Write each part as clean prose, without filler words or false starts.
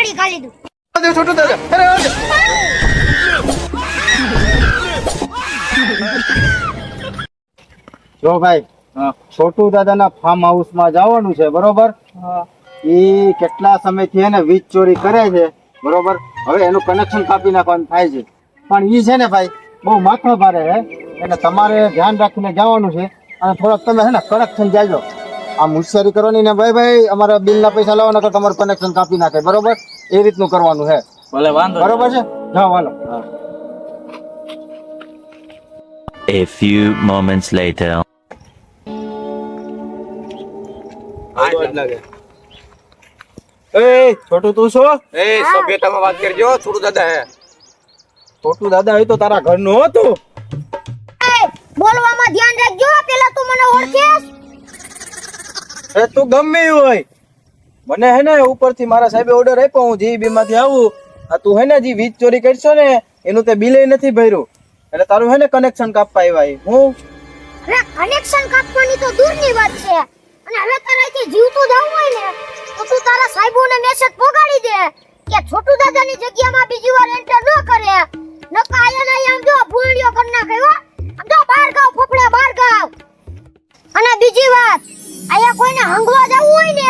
ગાડી ખાલી દઉં. છોટું દાદા અરે જો ભાઈ છોટુ દાદાના ફાર્મ હાઉસમાં જવાનું છે બરોબર. ઈ કેટલા સમયથી એને વીજ ચોરી કરે છે બરોબર. હવે એનું કનેક્શન કાપી નાખવાનું થાય છે, પણ ઈ છે ને ભાઈ બહુ માથા ભારે છે, એટલે તમારે ધ્યાન રાખીને જવાનું છે. અને થોડોક તમે છે ને કનેક્શન જાજો. આમ હોશિયારી કરવાની ને ભાઈ અમારા બિલના પૈસા લાવો નકર તમારું કનેક્શન કાપી નાખે બરોબર. એ રીતનું કરવાનું છે. ભલે વાંધો બરોબર છે, જાઓ હાલો. A few moments later. એ છોટું તું છો? એ સભ્યતામાં વાત કરજો. છોટું દાદા હે. છોટું દાદા હોય તો તારા ઘરનું હતું. એ બોલવામાં ધ્યાન રાખજો. પેલા તું મને ઓળખેસ? એ તું ગમે એવું હોય, મને હે ને ઉપરથી મારા સાહેબે ઓર્ડર આપ્યો, હું જીબી માંથી આવું. આ તું હે ને જે વીજ ચોરી કરશો ને એનું તે બિલ નથી ભર્યું, એટલે તારું હે ને કનેક્શન કાપવા આવ્યા. હું અરે કનેક્શન કાપવાની તો દૂરની વાત છે, અને હવે તારાથી જીવતું જવું હોય ને તો તું તારા સાહેબોને મેસેજ પોગાડી દે કે છોટુ દાદાની જગ્યામાં બીજી વાર એન્ટર ન કરે. નકા આયા ને આમ જો ભૂંડિયો કર નાખે હો. આમ જો બહાર ગાવ ફફડા બહાર ગાવ. અને બીજી વાત, આયા કોઈને હંગવા જવું હોય ને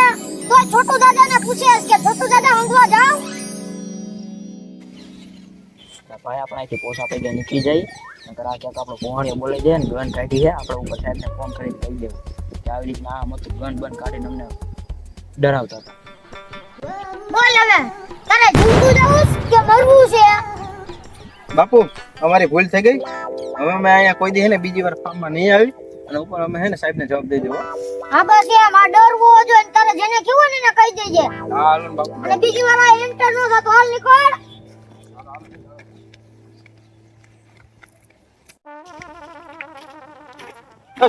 તો છોટુ દાદાને પૂછે કે છોટુ દાદા હંગવા જાવ. ભાઈ આપણે અહીંથી પોસા પૈકી નીકળી જાય, નકર આ ક્યાંક આપણો પોહણીઓ બોલાઈ જાય ને ગન કાઢી છે, આપણે ઉપર સાહેબને ફોન કરીને કહી દેવું કે આવી રીતના આમ હતું, ગન બન કાઢીને અમને ડરાવતા હતા. બોલ હવે તારે જીવતું જવું કે મરવું છે? બાપુ અમારી ભૂલ થઈ ગઈ. હવે અમે અહીંયા કોઈ દી હે ને બીજી વાર ફાર્મમાં નહીં આવી, અને ઉપર અમે હે ને સાહેબને જવાબ દઈ દેવો. હા બસ એમ, આ ડરવું હોય ને તારે જેને કીધું ને એને કહી દેજે. હા હાલો બાપુ. અને બીજી વાર આ એન્ટર નો થતો, હાલ નીકળ.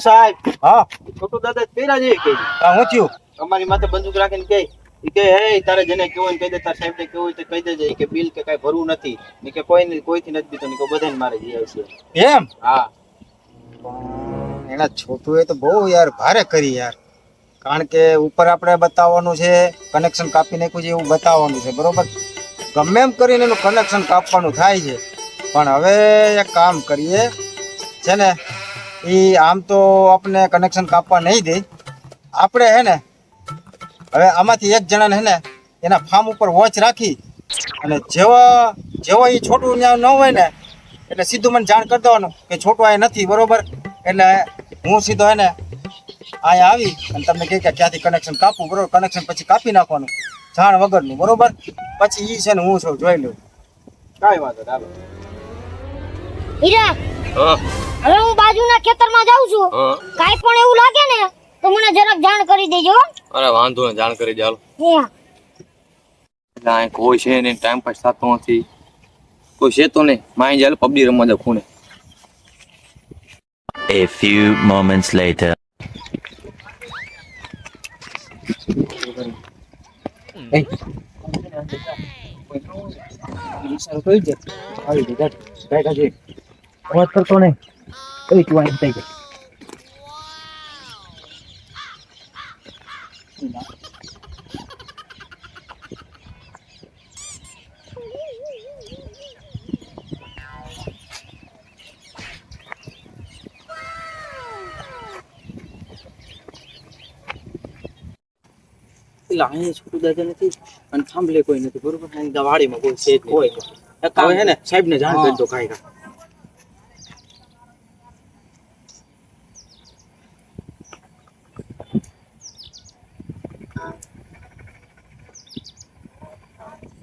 સાહેબ હા છોટું દાદા પેરા છે કે હું થયું? અમારી માથે બંદૂક રાખીને કે ઈ કે હે તારે જેને કેવું હોય ને કહી દે, તાર સાહેબ ને કેવું હોય તો કહી દેજે કે બિલ કે કઈ ભરવું નથી ને કે કોઈથી નથી દીધું ને કે બધાને મારે જઈ આવશે. એમ? હા એના છોટુએ તો બહુ યાર ભારે કરી યાર. કારણ કે ઉપર આપણે બતાવવાનું છે કનેક્શન કાપી નાખ્યું છે એવું બતાવવાનું છે બરોબર. ગમે એમ કરીને એનું કનેક્શન કાપવાનું થાય છે, પણ હવે એક કામ કરીએ છે ને, એ આમ તો આપણે કનેક્શન કાપવા નહીં દે. આપણે હે ને હવે આમાંથી એક જણાને હે ને એના ફાર્મ ઉપર વોચ રાખી, અને જેવો એ છોટું ત્યાં ન હોય ને એટલે સીધું મને જાણ કરી દેવાનું કે છોટું અહીંયા નથી બરોબર. એટલે હું સીધો હે ને અહીંયા આવી અને તમને કહે કે ક્યાંથી કનેક્શન કાપવું બરોબર. કનેક્શન પછી કાપી નાખવાનું જાણ વગરનું બરોબર. પછી ઈ છે ને હું સૌ જોઈ લઉં. કાંઈ વાંધો ચાલો. હીરા, હવે હું બાજુના ખેતરમાં જાઉં છું. કાઈ પણ એવું લાગે ને તો મને જરાક જાણ કરી દેજો. અરે વાંધો ને, જાણ કરી દે હાલો. હા એટલે કોઈ છે નહીં, ટાઈમ પાસ થતો નથી, કોઈ છે તો નહીં. માઈ જાય પબજી રમવા જાવ ખૂણે. A few moments later. અવાજ કરતો નહીં. કઈ તું અહીં થઈ ગઈ? એટલે અહીંયા છોટું દાદા નથી અને થાંભલે કોઈ નથી બરોબર. અહીં વાડીમાં કોઈ છે જ નહીં. હવે હે ને સાહેબને જાણ કરી દો કાંઈ કાંઈ.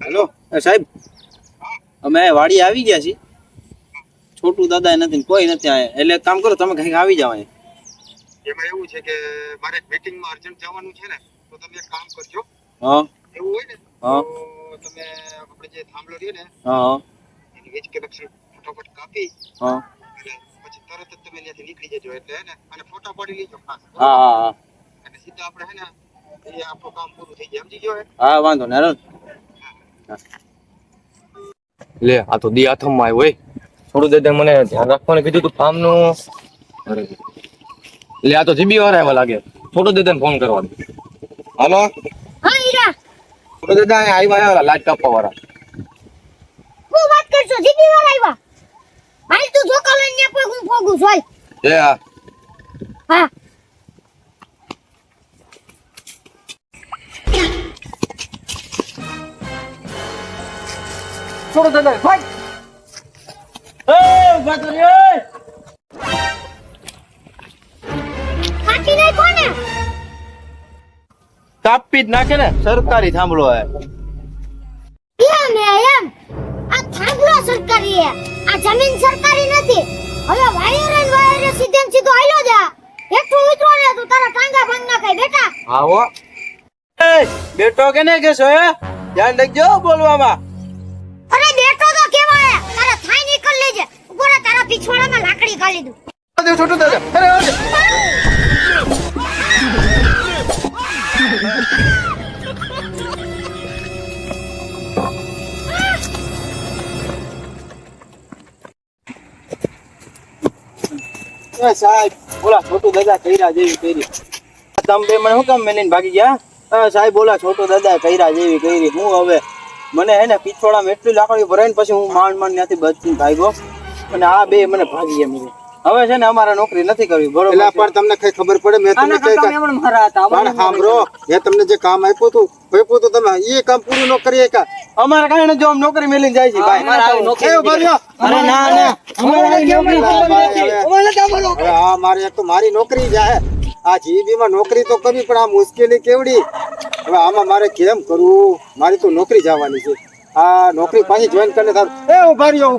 હેલો સાહેબ, અમે વાડી આવી ગયા છીએ. છોટું દાદા નથી, કોઈ નથી આયા. એટલે એક કામ કરો, તમે કંઈક આવી જાવ અહીંયા. એમાં એવું છે કે મારે મીટિંગમાં અર્જન્ટ જવાનું છે ને, તો તમે એક કામ કરજો. હા એવું હોય ને હા તો તમે આપણે જે થાંભલો રહ્યો ને હા એની વીજ કનેક્શન ફટાફટ કાપી હા અને પછી તરત જ તમે ત્યાંથી નીકળી જજો. એટલે હે ને અને ફોટા પાડી લેજો ખાસ. હા હા અને સીધા આપણે હે ને એ આપણું કામ પૂરું થઈ જાય. સમજી ગયો હે? હા વાંધો ને હાલો. લે આ તો દી હાથમાં આવ્યો હોય. થોડું દે મને ધ્યાન રાખવાનું કીધું તું ફાર્મ નું. લે આ તો જીબી વાળા આવ્યા લાગે. થોડું દે ફોન કરવાનો. હાલો હા હીરા, તો દાદા અહીંયા આવ્યા લાજ કાપવા વાળા. હું વાત કરશો જીબી વાર આવ્યા હાલ તું જોકા લઈને ન્યા પોય હું પોગું જોઈ એ હા હા છોડો દાદા ભાઈ ઉભા તો રે કાકી નહીં કોને કાપી જ નાખે ને સરકારી થાંભલો હે એમ આ થાંભલો સરકારી હે આ જમીન સરકારી નથી હવે વાયર સીધે ને સીધો આયલો જા હેઠું ઉતરો ને તું તારા ટાંગા ભાંગ નાખાય બેટા હા હો એ બેટો કેને કેસો હે ધ્યાન રાખજો બોલવામાં અરે બેટો તો કેવાય તારા થાઈ નીકળ લેજે ઉપર તારા પીછવાડામાં લાકડી ગાલી દઉં છોટું દાદા અરે આવજે. એ સાહેબ બોલા છોટું દાદા કઈરા જેવી કરી તમે બે મને શું કામ મેલીને ભાગી ગયા સાહેબ બોલા છોટું દાદા કઈરા જેવી કરી હું હવે મને હે ને પીછોડામાં એટલી લાકડી ભરાઈને પછી હું માંડ ત્યાંથી બચીને ભાગ્યો અને આ બે મને ભાગી ગયા મેલી હવે છે ને અમારે નોકરી નથી કરવી બરોબર પેલા છે? પણ તમને કઈ ખબર પડે મેં તમને કઈ પણ સાંભળો મેં તમને જે કામ આપ્યું હતું તમે એ કામ પૂરું ન કરી શક્યા. અમારે કારણે જો આમ નોકરી મેલીને જાય છે ભાઈ એ ઉભા રહ્યો. અરે ના ના અમારે આવી નોકરી હવે આ મારે એક તો મારી નોકરી જાય આ જીબી માં નોકરી તો કરવી પણ આ મુશ્કેલી કેવડી હવે આમાં મારે કેમ કરવું મારી તો નોકરી જવાની છે આ નોકરી પાછી જોઈન કરીને એ ઉભા રહ્યો